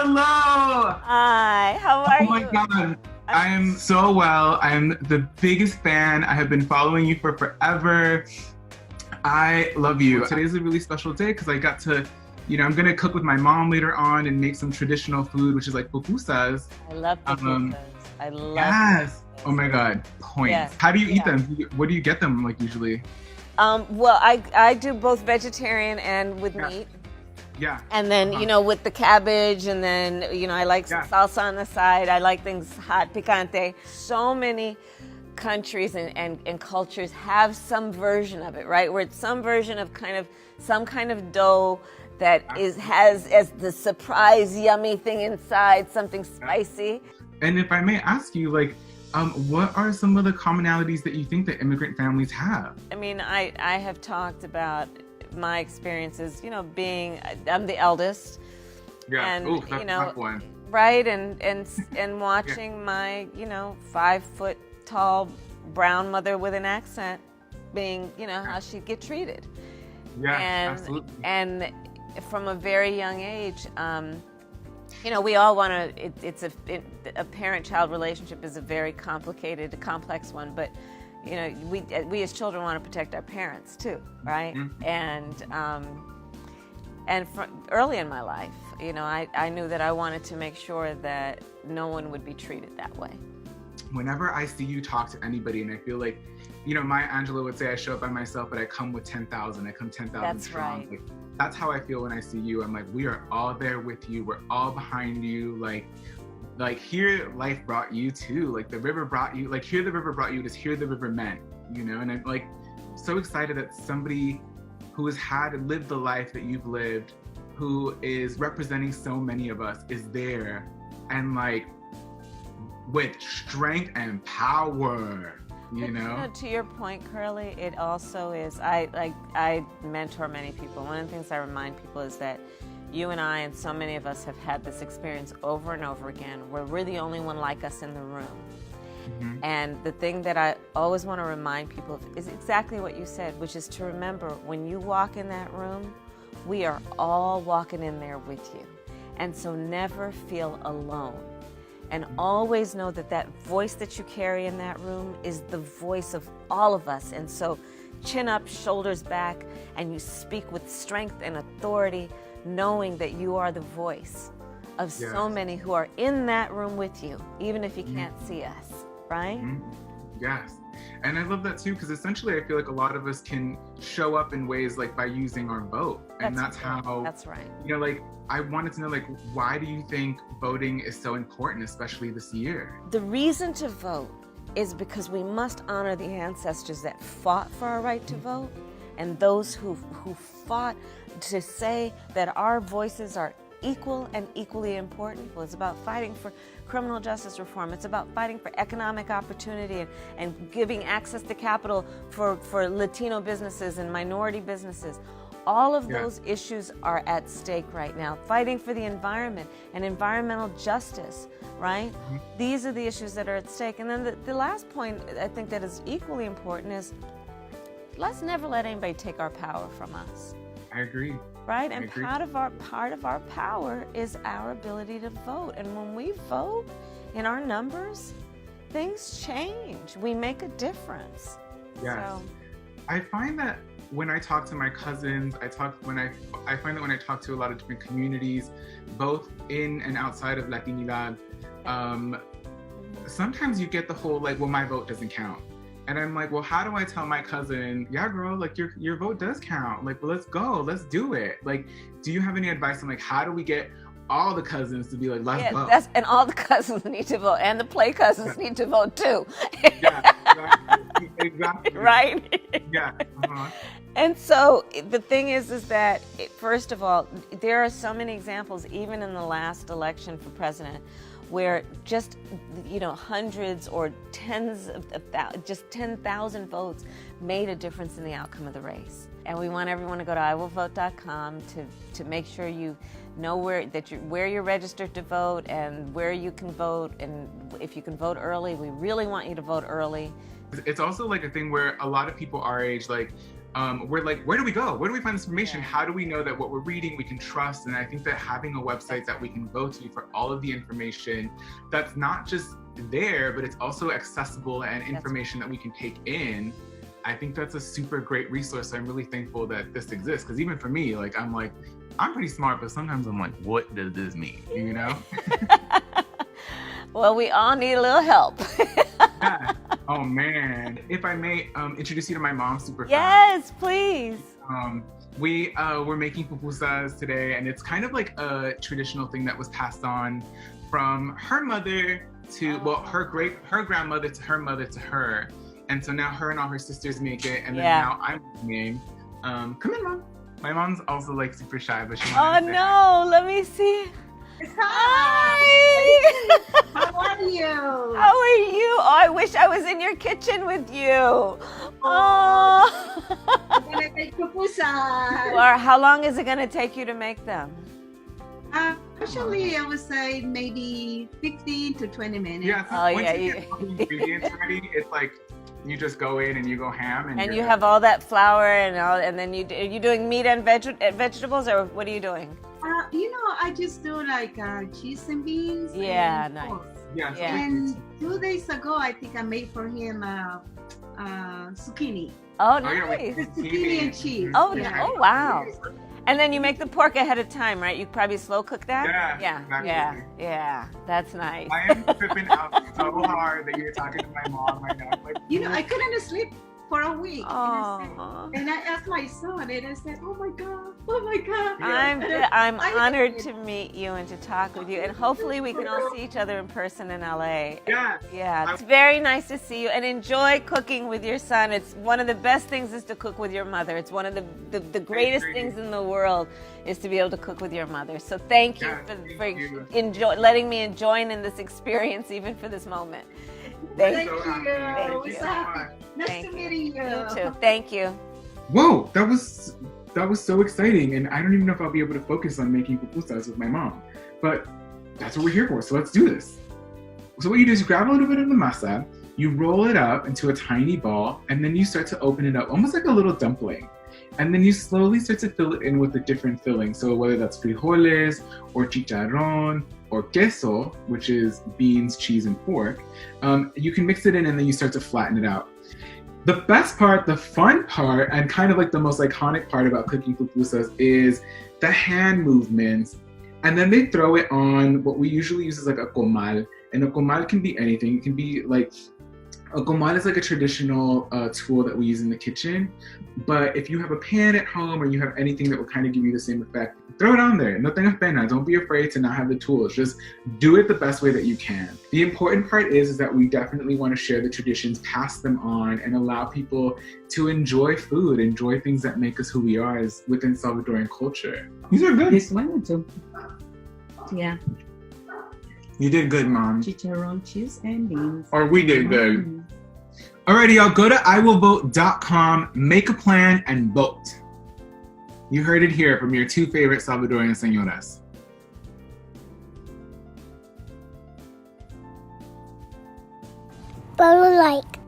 Hello! Hi, how are Oh you? my God. I am so well. I'm the biggest fan. I have been following you for forever. I love you. Today's a really special day because I got to, I'm going to cook with my mom later on and make some traditional food, which is like pupusas. I love pupusas. I love Yes. pupusas. Oh my God. Points. Yes. How do you eat Yeah. them? What do you get them like usually? Well, I do both vegetarian and with Yeah. meat. Yeah. And then, with the cabbage, and then, I like some Yeah. salsa on the side. I like things hot, picante. So many countries and cultures have some version of it, right? Where it's some version of some kind of dough that has as the surprise yummy thing inside, something spicy. And if I may ask you, what are some of the commonalities that you think that immigrant families have? I mean, I have talked about my experiences, I'm the eldest. Yeah. And, Ooh, that's a tough one. Right, and watching my, 5-foot tall brown mother with an accent being, how she'd get treated. Yeah, and, absolutely. And from a very young age, we all want to, a parent-child relationship is a very complicated, complex one, but we as children want to protect our parents too, right? Mm-hmm. And from early in my life, I knew that I wanted to make sure that no one would be treated that way. Whenever I see you talk to anybody, and I feel like, Maya Angelou would say, I show up by myself, but I come with 10,000. I come 10,000 strong. Right. That's how I feel when I see you. I'm like, we are all there with you. We're all behind you. Like here life brought you too. Like the river brought you, like here the river brought you, just here the river meant, and I'm like so excited that somebody who has lived the life that you've lived, who is representing so many of us, is there and with strength and power, To your point, Curly, it also is, I mentor many people. One of the things I remind people is that you and I and so many of us have had this experience over and over again where we're the only one like us in the room. Mm-hmm. And the thing that I always want to remind people of is exactly what you said, which is to remember when you walk in that room, we are all walking in there with you. And so never feel alone. And always know that that voice that you carry in that room is the voice of all of us. And so chin up, shoulders back, and you speak with strength and authority, knowing that you are the voice of so many who are in that room with you, even if you can't see us, right? Mm-hmm. Yes. And I love that too, because essentially I feel like a lot of us can show up in ways by using our vote. And that's how, that's right. I wanted to know, why do you think voting is so important, especially this year? The reason to vote is because we must honor the ancestors that fought for our right to vote, and those who fought to say that our voices are equal and equally important. Well, it's about fighting for criminal justice reform. It's about fighting for economic opportunity and giving access to capital for Latino businesses and minority businesses. All of those issues are at stake right now. Fighting for the environment and environmental justice, right? Mm-hmm. These are the issues that are at stake. And then the last point I think that is equally important is let's never let anybody take our power from us. I agree. Right? And part of our power is our ability to vote. And when we vote in our numbers, things change. We make a difference. Yes. So, I find that when I talk to my cousins, I find that when I talk to a lot of different communities, both in and outside of Latinidad, sometimes you get the whole well, my vote doesn't count. And I'm like, well, how do I tell my cousin, yeah, girl, your vote does count. Well, let's go, let's do it. Do you have any advice on how do we get all the cousins to be let's go? And all the cousins need to vote, and the play cousins need to vote too. Yeah, exactly. Right? Yeah. Uh-huh. And so the thing is that, first of all, there are so many examples, even in the last election for president, where just, hundreds or tens of thousands, just 10,000 votes made a difference in the outcome of the race. And we want everyone to go to iwillvote.com to make sure you know where you're registered to vote and where you can vote. And if you can vote early, we really want you to vote early. It's also a thing where a lot of people our age, we're like, where do we go? Where do we find this information? Yeah. How do we know that what we're reading we can trust? And I think that having a website that we can go to for all of the information that's not just there, but it's also accessible and information that we can take in. I think that's a super great resource. I'm really thankful that this exists, because even for me, like I'm pretty smart, but sometimes I'm like, what does this mean? You know? Well, we all need a little help. Yeah. Oh man, if I may introduce you to my mom super fast. Yes, please. We're making pupusas today, and it's kind of like a traditional thing that was passed on from her mother to her grandmother to her mother to her, and so now her and all her sisters make it, and then now I'm making. Come in, Mom. My mom's also like super shy, but she. Oh no, let me see. Hi. How are you? How are you? Oh, I wish I was in your kitchen with you. Oh. I'm gonna make pupusas. Or how long is it gonna take you to make them? Actually, I would say maybe 15 to 20 minutes. Yeah. Oh, Once yeah, you get all the ingredients ready, it's like you just go in and you go ham, And you have all that flour and all, and then are you doing meat and vegetables, or what are you doing? I just do like cheese and beans. Yeah, and nice. pork. Yeah. And 2 days ago, I think I made for him zucchini. Oh, Oh, yeah, nice. The zucchini and cheese. Oh, Yeah. oh, wow. And then you make the pork ahead of time, right? You probably slow cook that? Yeah, exactly. Yeah. That's nice. I am tripping out so hard that you're talking to my mom right now. Like, I couldn't sleep for a week. Oh. And I asked my son, and I said, oh my God. I'm honored to meet you and to talk with you, and hopefully we can all see each other in person in LA. Yeah. It's very nice to see you, and enjoy cooking with your son. It's one of the best things is to cook with your mother. It's one of the greatest things in the world is to be able to cook with your mother. So thank you for letting me join in this experience, even for this moment. Thank you. Thank you so much. Nice to meet you. You too. Thank you. Whoa, that was so exciting, and I don't even know if I'll be able to focus on making pupusas with my mom, but that's what we're here for, so let's do this. So what you do is you grab a little bit of the masa, you roll it up into a tiny ball, and then you start to open it up, almost like a little dumpling. And then you slowly start to fill it in with the different fillings. So whether that's frijoles, or chicharrón, or queso, which is beans, cheese, and pork, you can mix it in and then you start to flatten it out. The best part, the fun part, and kind of like the most iconic part about cooking pupusas is the hand movements. And then they throw it on what we usually use is like a comal. And a comal can be anything. It can be like, a comal is like a traditional tool that we use in the kitchen. But if you have a pan at home or you have anything that will kind of give you the same effect, throw it on there. No tengas pena. Don't be afraid to not have the tools. Just do it the best way that you can. The important part is that we definitely want to share the traditions, pass them on, and allow people to enjoy food, enjoy things that make us who we are as within Salvadoran culture. These are good. This one too. Yeah. You did good, Mom. Chicharrón, cheese, and beans. Or we did good. Alrighty, y'all, go to iwillvote.com, make a plan, and vote. You heard it here from your two favorite Salvadorian señoras. PeroLike.